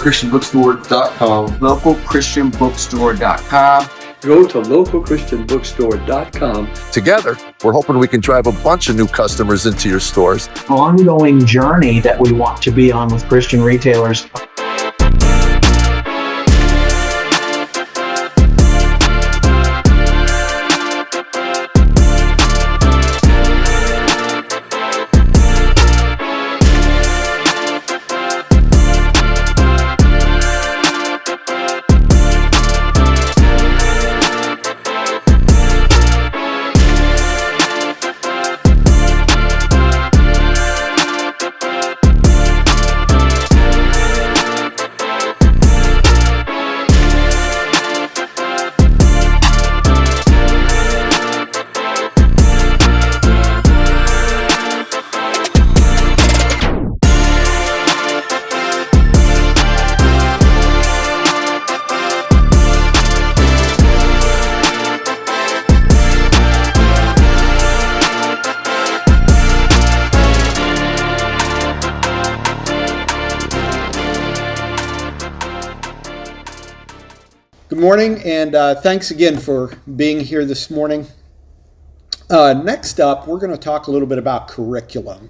localchristianbookstore.com. localchristianbookstore.com. Go to localchristianbookstore.com. Together, we're hoping we can drive a bunch of new customers into your stores. Ongoing journey that we want to be on with Christian retailers. Good morning, and thanks again for being here this morning. Next up, we're going to talk a little bit about curriculum.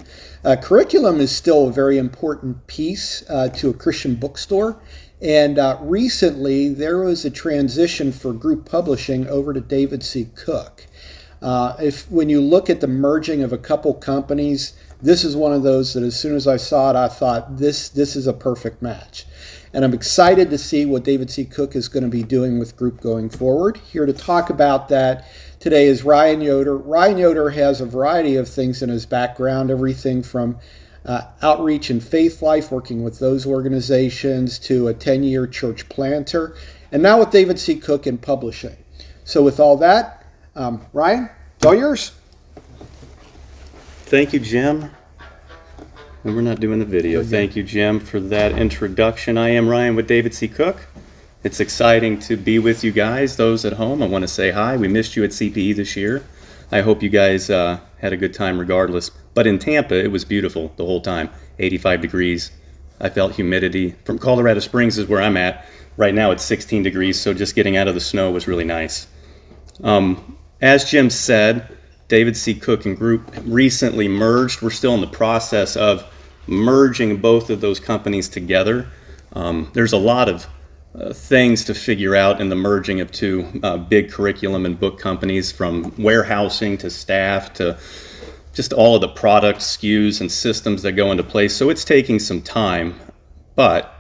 Curriculum is still a very important piece to a Christian bookstore, and recently there was a transition for group publishing over to David C. Cook. When you look at the merging of a couple companies, this is one of those that as soon as I saw it, I thought this is a perfect match. And I'm excited to see what David C. Cook is going to be doing with Group going forward. Here to talk about that today is Ryan Yoder. Ryan Yoder has a variety of things in his background, everything from outreach and faith life, working with those organizations, to a 10-year church planter, and now with David C. Cook in publishing. So with all that, Ryan, it's all yours. Thank you, Jim. And we're not doing the video. Thank you, Jim, for that introduction. I am Ryan with David C. Cook. It's exciting to be with you guys. Those at home, I want to say hi. We missed you at CPE this year. I hope you guys had a good time regardless. But in Tampa, it was beautiful the whole time. 85 degrees. I felt humidity. From Colorado Springs is where I'm at. Right now it's 16 degrees, so just getting out of the snow was really nice. As Jim said, David C. Cook and Group recently merged. We're still in the process of merging both of those companies together. There's a lot of things to figure out in the merging of two big curriculum and book companies, from warehousing to staff to just all of the product SKUs and systems that go into place. So it's taking some time, but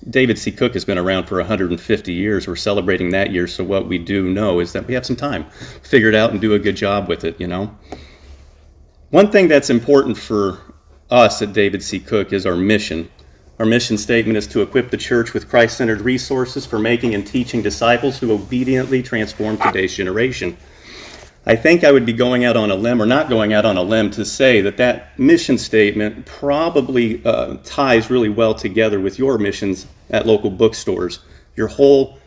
David C. Cook has been around for 150 years. We're celebrating that year, so what we do know is that we have some time to figure it out and do a good job with it, you know. One thing that's important for us at David C. Cook is our mission. Our mission statement is to equip the church with Christ-centered resources for making and teaching disciples who obediently transform today's generation. I think I would be going out on a limb, or not going out on a limb, to say that that mission statement probably ties really well together with your missions at local bookstores. Your whole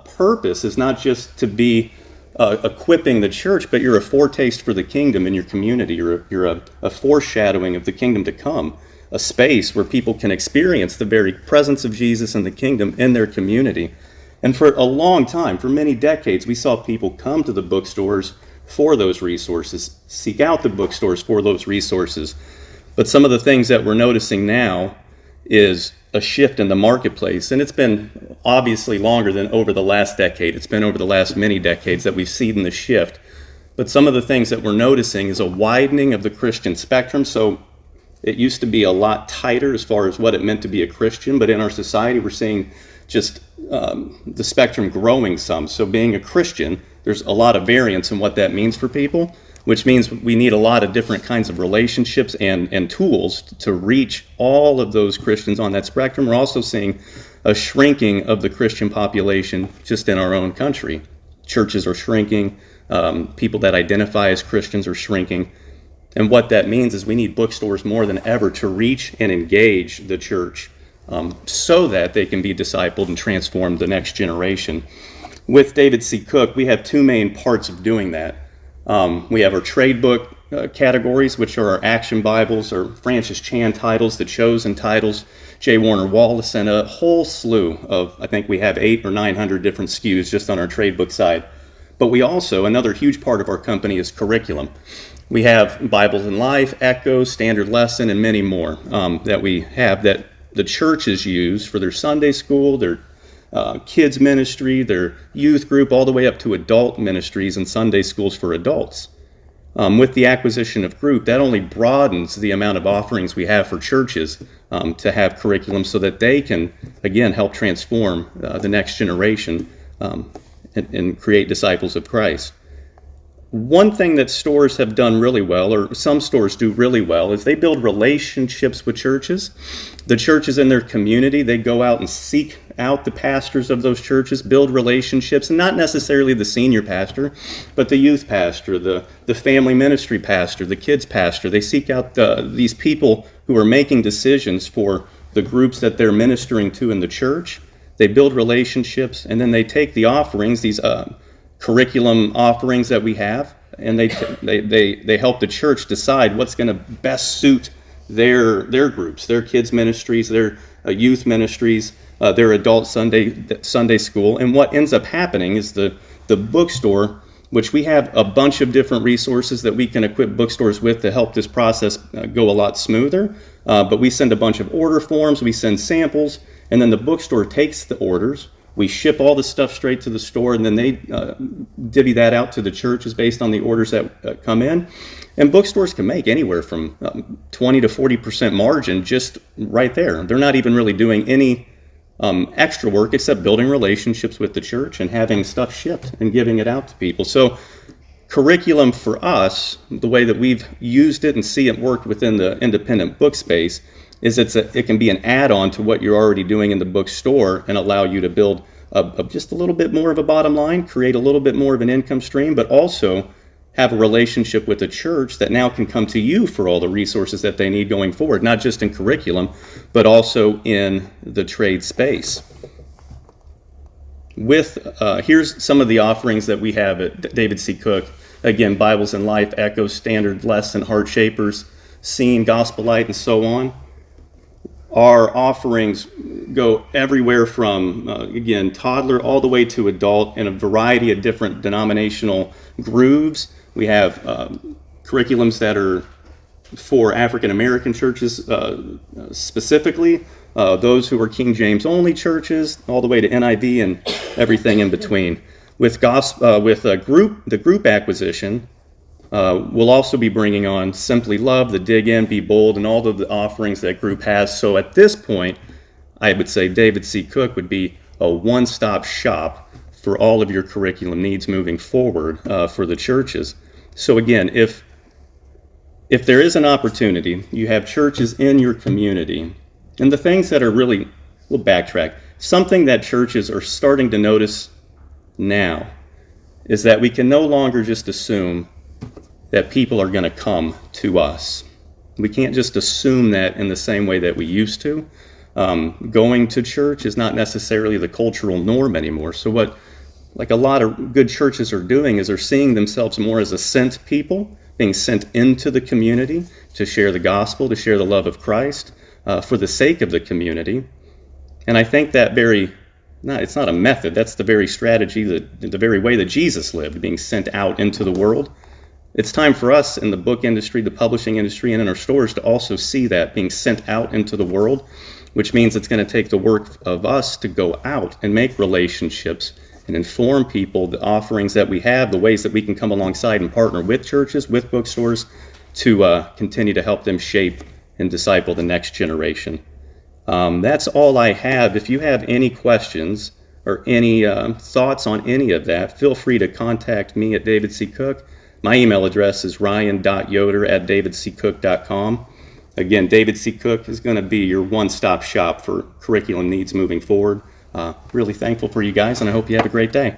purpose is not just to be equipping the church, but you're a foretaste for the kingdom in your community. You're a foreshadowing of the kingdom to come, a space where people can experience the very presence of Jesus and the kingdom in their community. And for a long time, for many decades, we saw people come to the bookstores for those resources, seek out the bookstores for those resources. But some of the things that we're noticing now is a shift in the marketplace, and it's been obviously longer than over the last decade. It's been over the last many decades that we've seen the shift. But some of the things that we're noticing is a widening of the Christian spectrum. So it used to be a lot tighter as far as what it meant to be a Christian, but in our society we're seeing just the spectrum growing some. So being a Christian, there's a lot of variance in what that means for people, which means we need a lot of different kinds of relationships and tools to reach all of those Christians on that spectrum. We're also seeing a shrinking of the Christian population just in our own country. Churches are shrinking, people that identify as Christians are shrinking. And what that means is we need bookstores more than ever to reach and engage the church so that they can be discipled and transform the next generation. With David C. Cook, we have two main parts of doing that. We have our trade book categories, which are our Action Bibles or Francis Chan titles, the Chosen titles, J. Warner Wallace, and a whole slew of, I think we have 800 or 900 different SKUs just on our trade book side. But we also, another huge part of our company is curriculum. We have Bibles in Life, Echo, Standard Lesson, and many more that we have that the churches use for their Sunday school, their kids ministry, their youth group, all the way up to adult ministries and Sunday schools for adults. With the acquisition of Group, that only broadens the amount of offerings we have for churches to have curriculum so that they can, again, help transform the next generation and create disciples of Christ. One thing that stores have done really well, or some stores do really well, is they build relationships with churches. The churches in their community, they go out and seek out the pastors of those churches, build relationships, and not necessarily the senior pastor, but the youth pastor, the family ministry pastor, the kids pastor. They seek out these people who are making decisions for the groups that they're ministering to in the church. They build relationships, and then they take the offerings, these curriculum offerings that we have, and they help the church decide what's going to best suit their groups, their kids ministries, their youth ministries, their adult Sunday school. And what ends up happening is the bookstore, which we have a bunch of different resources that we can equip bookstores with to help this process go a lot smoother. But we send a bunch of order forms, we send samples, and then the bookstore takes the orders. We ship all the stuff straight to the store, and then they divvy that out to the churches based on the orders that come in. And bookstores can make anywhere from 20 to 40% margin just right there. They're not even really doing any extra work except building relationships with the church and having stuff shipped and giving it out to people. So curriculum for us, the way that we've used it and see it work within the independent book space, is it can be an add-on to what you're already doing in the bookstore and allow you to build just a little bit more of a bottom line, create a little bit more of an income stream, but also have a relationship with the church that now can come to you for all the resources that they need going forward, not just in curriculum, but also in the trade space. Here's some of the offerings that we have at David C. Cook. Again, Bibles in Life, Echo, Standard Lesson, Heart Shapers, Scene, Gospel Light, and so on. Our offerings go everywhere from, again, toddler all the way to adult in a variety of different denominational grooves. We have curriculums that are for African American churches specifically, those who are King James only churches, all the way to NIV and everything in between. With the group acquisition, we'll also be bringing on Simply Love, the Dig In, Be Bold, and all of the offerings that group has. So at this point, I would say David C. Cook would be a one-stop shop for all of your curriculum needs moving forward for the churches. So again, if there is an opportunity, you have churches in your community, and the things that are really, we'll backtrack, something that churches are starting to notice now is that we can no longer just assume that people are going to come to us. We can't just assume that in the same way that we used to. Going to church is not necessarily the cultural norm anymore. So what a lot of good churches are doing is they're seeing themselves more as a sent people, being sent into the community to share the gospel, to share the love of Christ for the sake of the community. And I think that it's not a method, that's the very strategy, the very way that Jesus lived, being sent out into the world. It's time for us in the book industry, the publishing industry, and in our stores to also see that being sent out into the world, which means it's going to take the work of us to go out and make relationships and inform people the offerings that we have, the ways that we can come alongside and partner with churches, with bookstores, to continue to help them shape and disciple the next generation. That's all I have. If you have any questions or any thoughts on any of that, feel free to contact me at David C. Cook. My email address is ryan.yoder@davidccook.com. Again, David C. Cook is going to be your one-stop shop for curriculum needs moving forward. Really thankful for you guys, and I hope you have a great day.